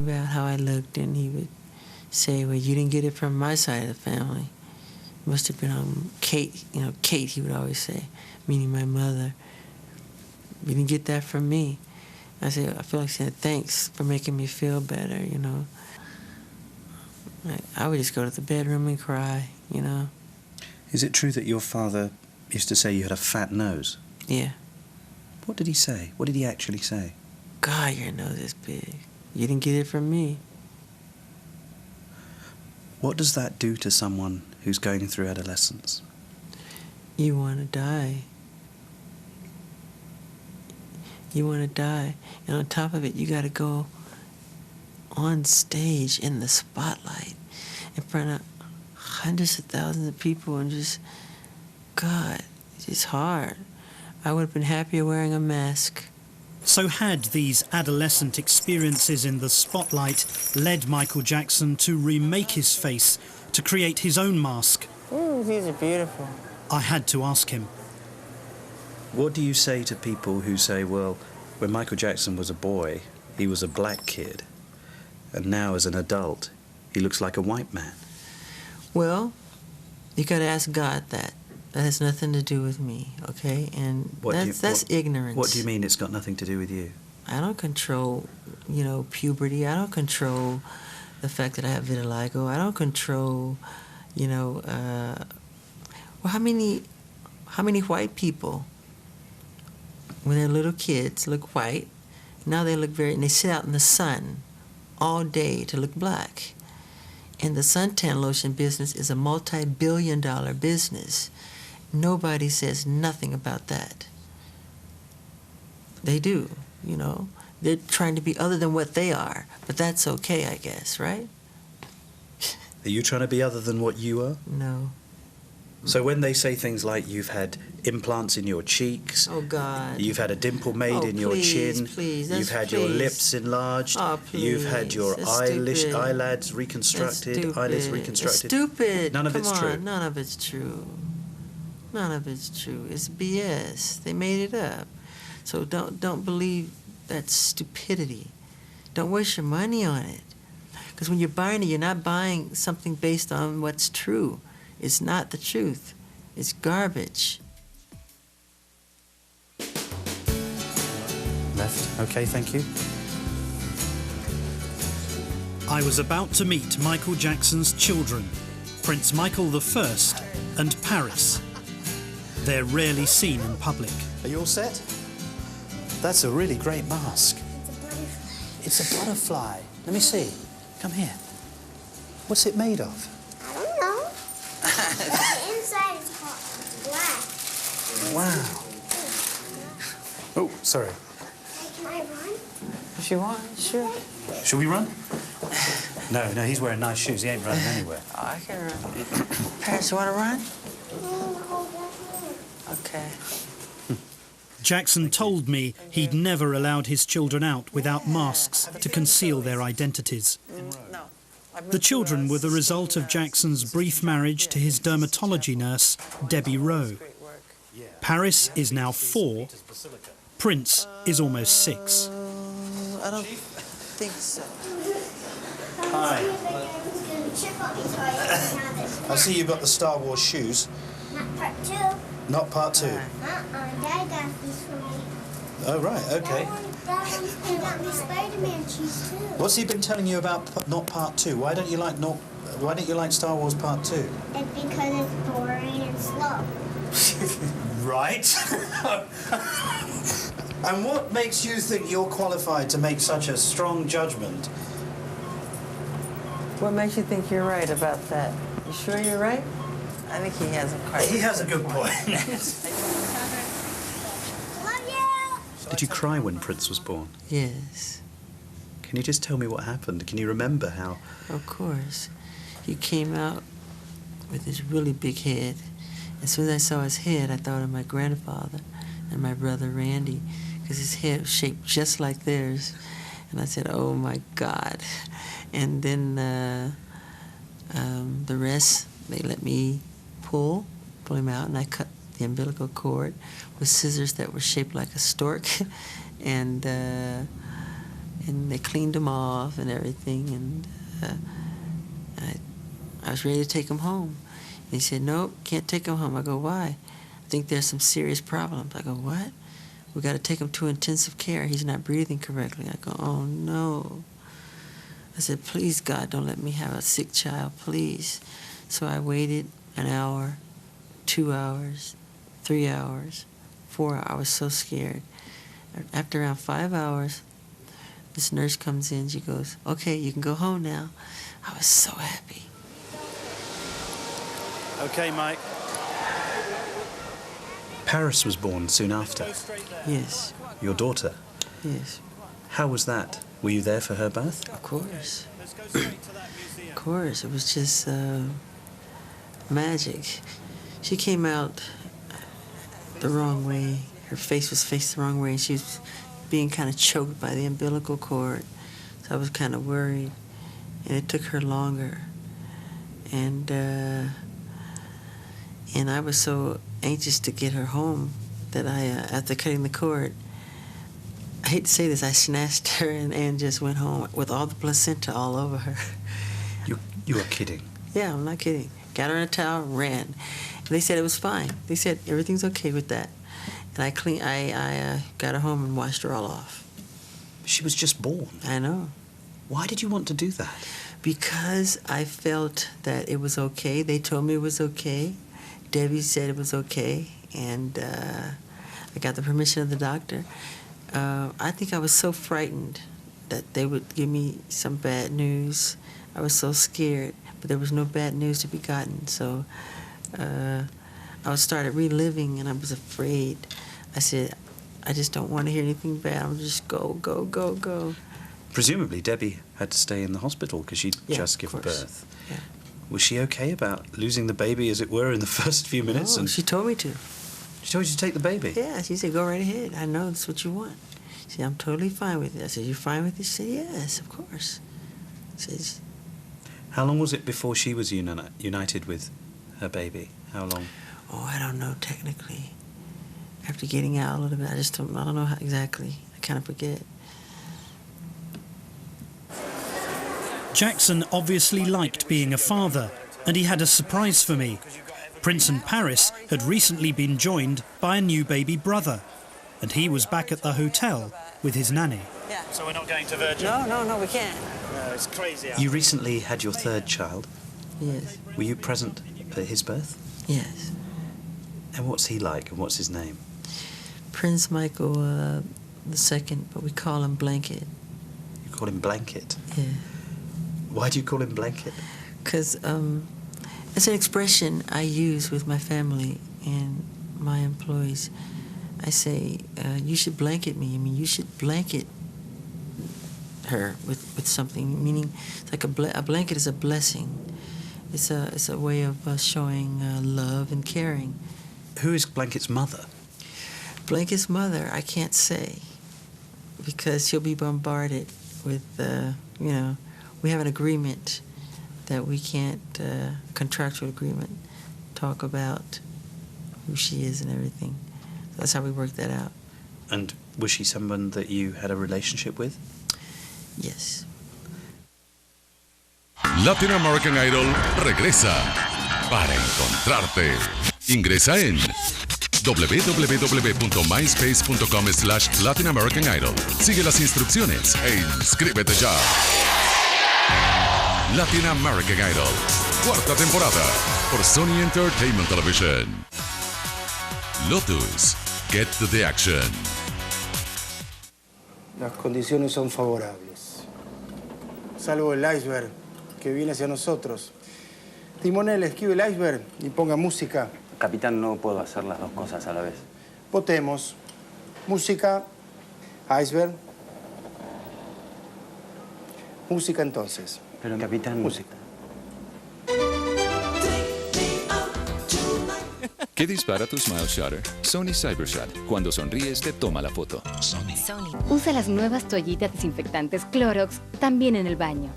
about how I looked, and he would say, well, you didn't get it from my side of the family. It must have been on Kate, Kate, he would always say, meaning my mother. You didn't get that from me. I feel like saying, thanks for making me feel better, I would just go to the bedroom and cry, Is it true that your father used to say you had a fat nose? Yeah. What did he say? What did he actually say? God, your nose is big. You didn't get it from me. What does that do to someone who's going through adolescence? You want to die. You want to die. And on top of it, you got to go on stage in the spotlight in front of hundreds of thousands of people and just, God, it's hard. I would have been happier wearing a mask. So had these adolescent experiences in the spotlight led Michael Jackson to remake his face, to create his own mask? Ooh, these are beautiful. I had to ask him. What do you say to people who say, well, when Michael Jackson was a boy, he was a black kid, and now as an adult, he looks like a white man? Well, you got to ask God that. That has nothing to do with me, okay? And that's ignorance. What do you mean it's got nothing to do with you? I don't control, puberty. I don't control the fact that I have vitiligo. I don't control, how many white people, when they're little kids, look white. Now they look and they sit out in the sun all day to look black. And the suntan lotion business is a multi-billion-dollar business. Nobody says nothing about that. They do, They're trying to be other than what they are, but that's okay, I guess, right? Are you trying to be other than what you are? No. So when they say things like you've had implants in your cheeks, oh God, you've had a dimple made in your chin, you've had your lips enlarged, you've had your eyelids reconstructed, eyelids reconstructed. It's stupid. None of it's true. None of it's true. None of it's true. It's BS. They made it up. So don't believe that stupidity. Don't waste your money on it. Because when you're buying it, you're not buying something based on what's true. It's not the truth. It's garbage. Left. Okay, thank you. I was about to meet Michael Jackson's children, Prince Michael I and Paris. They're rarely seen in public. Are you all set? That's a really great mask. It's a butterfly. Let me see. Come here. What's it made of? I don't know. The inside is hot. It's black. Wow. Oh, sorry. Hey, can I run? If you want, sure. Shall we run? No, he's wearing nice shoes. He ain't running anywhere. Oh, I can run. Paris, you want to run? Okay. Jackson told me he'd never allowed his children out without masks to conceal their identities. The children were the result of Jackson's brief marriage to his dermatology nurse, Debbie Rowe. Paris is now 4. Prince is almost 6. I don't think so. Hi. I see you've got the Star Wars shoes. Not part 2. Not part 2. Dad got these for me. Oh, right, okay. Dad got me Spider-Man shoes too. What's he been telling you about not part 2? Why don't you like Star Wars part 2? It's because it's boring and slow. Right. And what makes you think you're qualified to make such a strong judgment? What makes you think you're right about that? You sure you're right? I think he has a quite. He has a good point. Love you! Did you cry when Prince was born? Yes. Can you just tell me what happened? Can you remember how? Of course. He came out with his really big head. As soon as I saw his head, I thought of my grandfather and my brother Randy, because his head was shaped just like theirs. And I said, oh my God. And then the rest, they let me pull him out, and I cut the umbilical cord with scissors that were shaped like a stork. And and they cleaned him off and everything, and I was ready to take him home. And he said, nope, can't take him home. I go, why? I think there's some serious problems. I go, what? We got to take him to intensive care. He's not breathing correctly. I go, oh, no. I said, please, God, don't let me have a sick child, please. So I waited an hour, 2 hours, 3 hours, 4 hours. I was so scared. After around 5 hours, this nurse comes in. She goes, okay, you can go home now. I was so happy. Okay, Mike. Paris was born soon after. Yes, Your daughter. yes, How was that? Were you there for her birth? of course. Of course, it was just magic. She came out the wrong way. Her face was faced the wrong way, and she was being kind of choked by the umbilical cord. So I was kind of worried, and it took her longer. And I was so anxious to get her home that I, after cutting the cord, I hate to say this, I snatched her and just went home with all the placenta all over her. You are kidding. Yeah, I'm not kidding. Got her in a towel, ran. And they said it was fine. They said everything's okay with that. And I got her home and washed her all off. She was just born. I know. Why did you want to do that? Because I felt that it was okay. They told me it was okay. Debbie said it was okay. And I got the permission of the doctor. I think I was so frightened that they would give me some bad news. I was so scared, but there was no bad news to be gotten. So I started reliving, and I was afraid. I said, I just don't want to hear anything bad. I'm just go, go, go, go. Presumably Debbie had to stay in the hospital because she'd just given birth. Yeah. Was she okay about losing the baby, as it were, in the first few minutes? Oh, And she told me to. she told you to take the baby? Yeah, she said, go right ahead. I know that's what you want. She said, I'm totally fine with it. I said, you're fine with it? She said, yes, of course. She says, How long was it before she was united with her baby? How long? oh, I don't know technically. After getting out a little bit, I don't know how exactly. I kind of forget. Jackson obviously liked being a father, and he had a surprise for me. Prince and Paris had recently been joined by a new baby brother, and he was back at the hotel with his nanny. Yeah. So we're not going to Virgin? No, we can't. No, it's crazy. You recently had your third child. Yes, Were you present at his birth? yes. And what's he like, and what's his name? Prince Michael the second, but we call him Blanket. You call him Blanket. Yeah. Why do you call him Blanket? Because it's an expression I use with my family and my employees. I say, you should blanket me. I mean, you should blanket her with something, meaning it's like a blanket is a blessing. It's a way of showing love and caring. Who is Blanket's mother? Blanket's mother, I can't say, because she'll be bombarded with, we have an agreement that we can't, contractual agreement, talk about who she is and everything. That's how we work that out. And was she someone that you had a relationship with? Yes. Latin American Idol regresa para encontrarte. Ingresa en www.myspace.com/LatinAmericanIdol. Sigue las instrucciones e inscríbete ya. Latin American Idol, cuarta temporada, por Sony Entertainment Television. Lotus, get to the action. Las condiciones son favorables, salvo el iceberg que viene hacia nosotros. Timonel, esquive el iceberg y ponga música. Capitán, no puedo hacer las dos cosas a la vez. Votemos. Música, iceberg. Música entonces. Pero, capitán... Música. ¿Qué dispara tu Smile Shutter? Sony Cybershot. Cuando sonríes, te toma la foto. Sony. Usa las nuevas toallitas desinfectantes Clorox también en el baño.